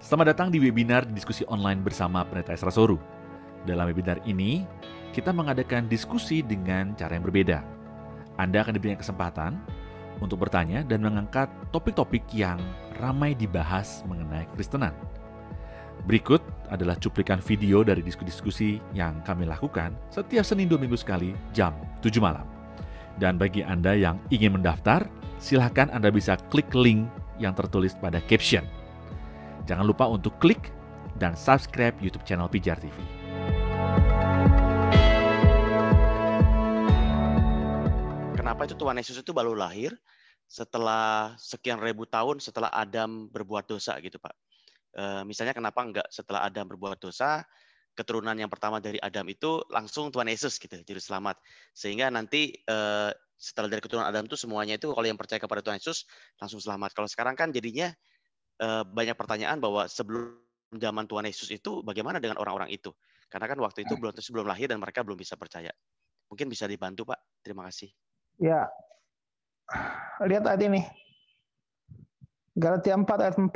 Selamat datang di webinar diskusi online bersama Pendeta Esra Soru. Dalam webinar ini, kita mengadakan diskusi dengan cara yang berbeda. Anda akan diberikan kesempatan untuk bertanya dan mengangkat topik-topik yang ramai dibahas mengenai Kristenan. Berikut adalah cuplikan video dari diskusi-diskusi yang kami lakukan setiap Senin 2 minggu sekali jam 7 malam. Dan bagi Anda yang ingin mendaftar, silakan Anda bisa klik link yang tertulis pada caption. Jangan lupa untuk klik dan subscribe YouTube channel Pijar TV. Kenapa itu Tuhan Yesus itu baru lahir setelah sekian ribu tahun setelah Adam berbuat dosa gitu Pak? Misalnya kenapa enggak setelah Adam berbuat dosa, keturunan yang pertama dari Adam itu langsung Tuhan Yesus gitu, juru selamat. Sehingga nanti setelah dari keturunan Adam itu semuanya itu kalau yang percaya kepada Tuhan Yesus langsung selamat. Kalau sekarang kan jadinya banyak pertanyaan bahwa sebelum zaman Tuhan Yesus itu bagaimana dengan orang-orang itu? Karena kan waktu itu belum lahir dan mereka belum bisa percaya. Mungkin bisa dibantu Pak. Terima kasih. Ya, lihat ayat ini. Galatia 4 ayat 4.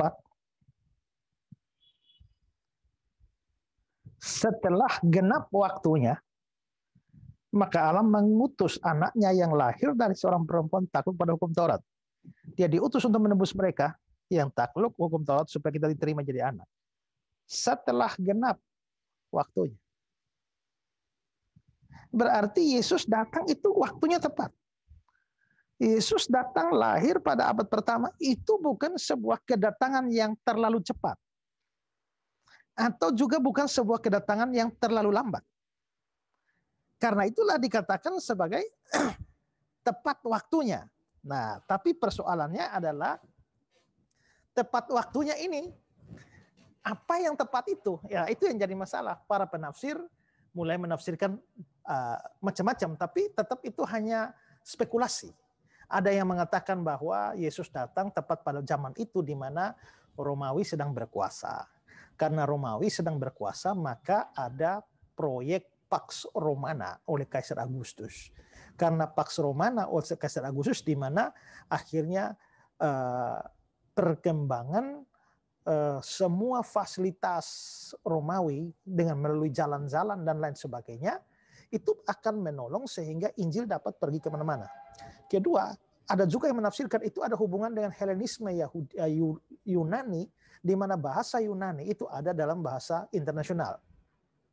Setelah genap waktunya, maka Allah mengutus anaknya yang lahir dari seorang perempuan takluk pada hukum Taurat. Dia diutus untuk menebus mereka yang takluk hukum Taurat supaya kita diterima jadi anak. Setelah genap waktunya. Berarti Yesus datang itu waktunya tepat. Yesus datang lahir pada abad pertama itu bukan sebuah kedatangan yang terlalu cepat. Atau juga bukan sebuah kedatangan yang terlalu lambat. Karena itulah dikatakan sebagai tepat waktunya. Nah, tapi persoalannya adalah tepat waktunya ini, apa yang tepat itu? Ya, itu yang jadi masalah. Para penafsir mulai menafsirkan macam-macam, tapi tetap itu hanya spekulasi. Ada yang mengatakan bahwa Yesus datang tepat pada zaman itu di mana Romawi sedang berkuasa. Karena Romawi sedang berkuasa, maka ada proyek Pax Romana oleh Kaisar Agustus. Karena Pax Romana oleh Kaisar Agustus di mana akhirnya perkembangan semua fasilitas Romawi dengan melalui jalan-jalan dan lain sebagainya itu akan menolong sehingga Injil dapat pergi kemana-mana. Kedua, ada juga yang menafsirkan itu ada hubungan dengan Helenisme Yunani, di mana bahasa Yunani itu ada dalam bahasa internasional.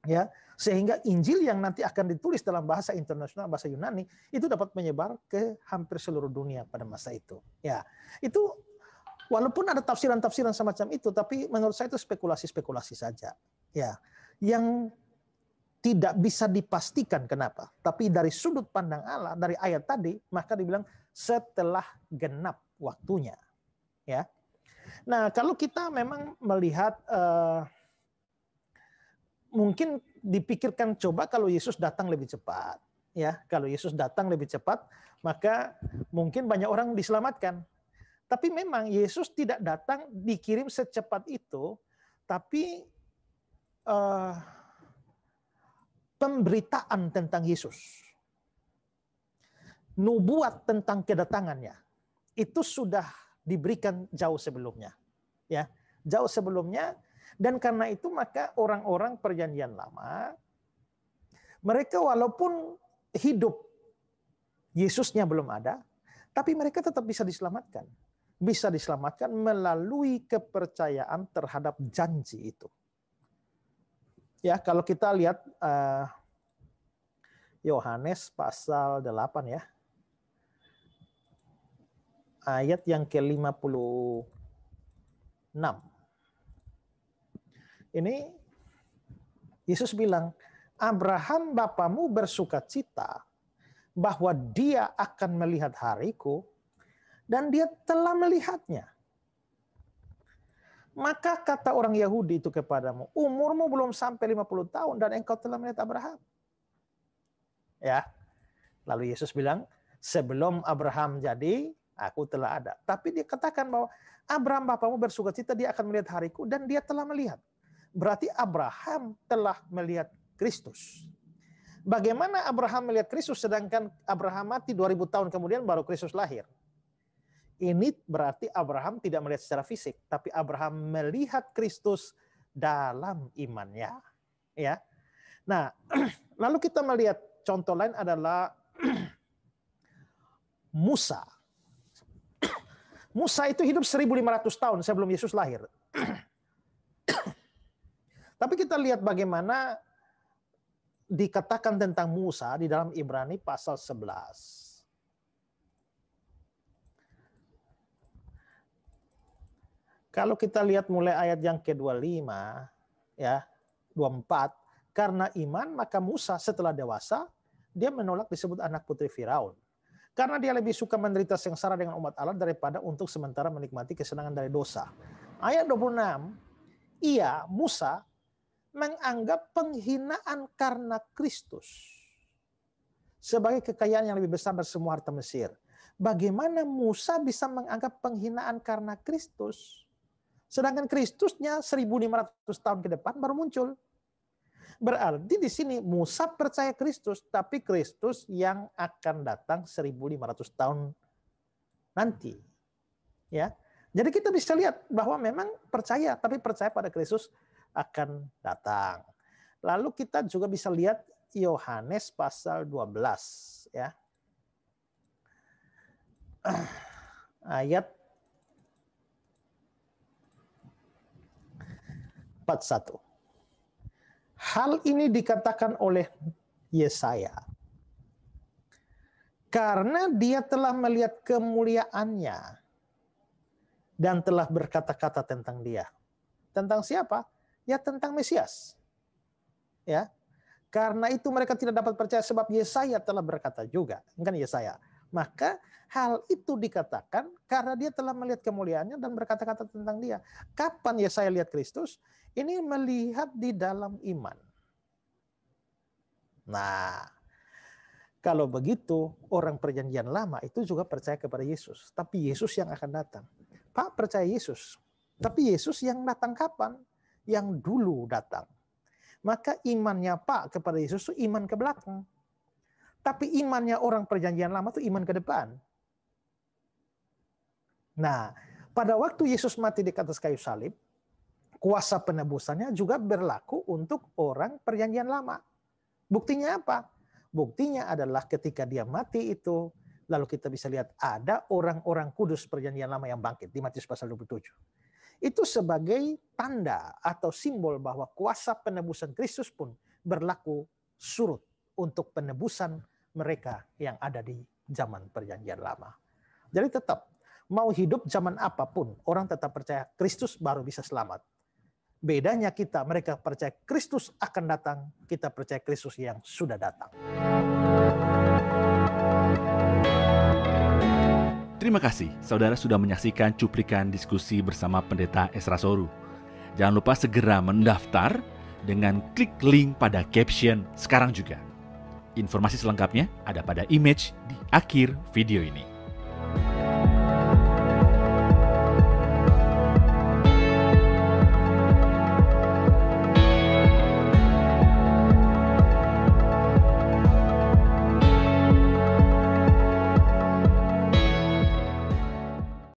Ya, sehingga Injil yang nanti akan ditulis dalam bahasa internasional, bahasa Yunani, itu dapat menyebar ke hampir seluruh dunia pada masa itu. Ya, itu walaupun ada tafsiran-tafsiran semacam itu, tapi menurut saya itu spekulasi-spekulasi saja. Ya, yang tidak bisa dipastikan kenapa. Tapi dari sudut pandang Allah, dari ayat tadi, maka dibilang setelah genap waktunya. Ya. Nah, kalau kita memang melihat mungkin dipikirkan coba kalau Yesus datang lebih cepat, ya. Kalau Yesus datang lebih cepat, maka mungkin banyak orang diselamatkan. Tapi memang Yesus tidak datang dikirim secepat itu, tapi pemberitaan tentang Yesus, nubuat tentang kedatangannya, itu sudah diberikan jauh sebelumnya, ya, jauh sebelumnya. Dan karena itu maka orang-orang perjanjian lama, mereka walaupun hidup Yesusnya belum ada, tapi mereka tetap bisa diselamatkan. Bisa diselamatkan melalui kepercayaan terhadap janji itu. Ya, kalau kita lihat Yohanes pasal 8 ya. Ayat yang ke-56. Ini Yesus bilang, Abraham bapamu bersukacita bahwa dia akan melihat hariku dan dia telah melihatnya. Maka kata orang Yahudi itu kepadamu, umurmu belum sampai 50 tahun dan engkau telah melihat Abraham. Ya. Lalu Yesus bilang, sebelum Abraham jadi, aku telah ada. Tapi dia katakan bahwa Abraham bapamu bersukacita dia akan melihat hariku dan dia telah melihat. Berarti Abraham telah melihat Kristus. Bagaimana Abraham melihat Kristus sedangkan Abraham mati 2000 tahun kemudian baru Kristus lahir? Ini berarti Abraham tidak melihat secara fisik, tapi Abraham melihat Kristus dalam imannya. Ya. Nah, lalu kita melihat contoh lain adalah Musa. Musa itu hidup 1500 tahun sebelum Yesus lahir. Tapi kita lihat bagaimana dikatakan tentang Musa di dalam Ibrani pasal 11. Kalau kita lihat mulai ayat yang ke-25, ya, 24, karena iman maka Musa setelah dewasa, dia menolak disebut anak putri Firaun. Karena dia lebih suka menderita sengsara dengan umat Allah daripada untuk sementara menikmati kesenangan dari dosa. Ayat 26, ia, Musa, menganggap penghinaan karena Kristus sebagai kekayaan yang lebih besar dari semua harta Mesir. Bagaimana Musa bisa menganggap penghinaan karena Kristus? Sedangkan Kristusnya 1500 tahun ke depan baru muncul. Berarti di sini Musa percaya Kristus, tapi Kristus yang akan datang 1500 tahun nanti. Ya. Jadi kita bisa lihat bahwa memang percaya, tapi percaya pada Kristus akan datang. Lalu kita juga bisa lihat Yohanes pasal 12 ya. Ayat 41. Hal ini dikatakan oleh Yesaya karena dia telah melihat kemuliaannya dan telah berkata-kata tentang dia. Tentang siapa? Ya tentang Mesias. Ya. Karena itu mereka tidak dapat percaya sebab Yesaya telah berkata juga. Kan Yesaya. Maka hal itu dikatakan karena dia telah melihat kemuliaannya dan berkata-kata tentang dia. Kapan Yesaya lihat Kristus? Ini melihat di dalam iman. Nah, kalau begitu orang perjanjian lama itu juga percaya kepada Yesus. Tapi Yesus yang akan datang. Pak percaya Yesus. Tapi Yesus yang datang kapan? Yang dulu datang. Maka imannya Pak kepada Yesus itu iman ke belakang. Tapi imannya orang perjanjian lama itu iman ke depan. Nah, pada waktu Yesus mati di atas kayu salib, kuasa penebusannya juga berlaku untuk orang perjanjian lama. Buktinya apa? Buktinya adalah ketika dia mati itu, lalu kita bisa lihat ada orang-orang kudus perjanjian lama yang bangkit di Matius pasal 27. Itu sebagai tanda atau simbol bahwa kuasa penebusan Kristus pun berlaku surut untuk penebusan mereka yang ada di zaman perjanjian lama. Jadi tetap, mau hidup zaman apapun, orang tetap percaya Kristus baru bisa selamat. Bedanya kita, mereka percaya Kristus akan datang, kita percaya Kristus yang sudah datang. Terima kasih, saudara sudah menyaksikan cuplikan diskusi bersama Pendeta Esra Soru. Jangan lupa segera mendaftar dengan klik link pada caption sekarang juga. Informasi selengkapnya ada pada image di akhir video ini.